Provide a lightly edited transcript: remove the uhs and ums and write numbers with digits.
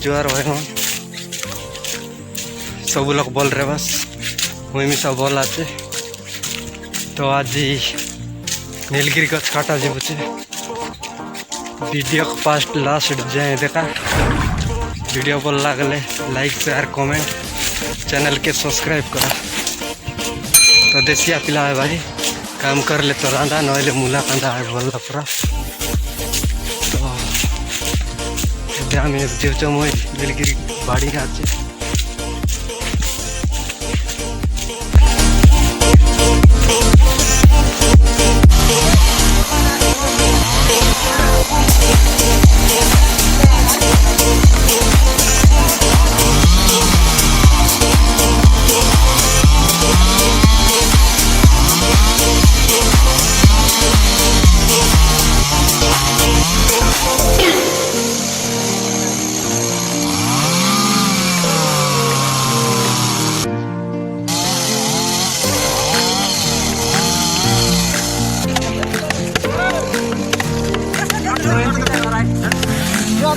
जुआर भाई हम सब लोग बोल रहे बस मुई भी सब बोल आते तो आज नीलगिरी गच काटा जाऊे वीडियो फास्ट लास्ट जाए देखा वीडियो भल लगले लाइक शेयर कमेंट चैनल के सब्सक्राइब करा। तो देसिया पिला है भाई काम कर ले तो रांधा नहले मूला कांदा है बोल पूरा तो आम जीवच मुई नीलगिरी बाड़ी आज Yo,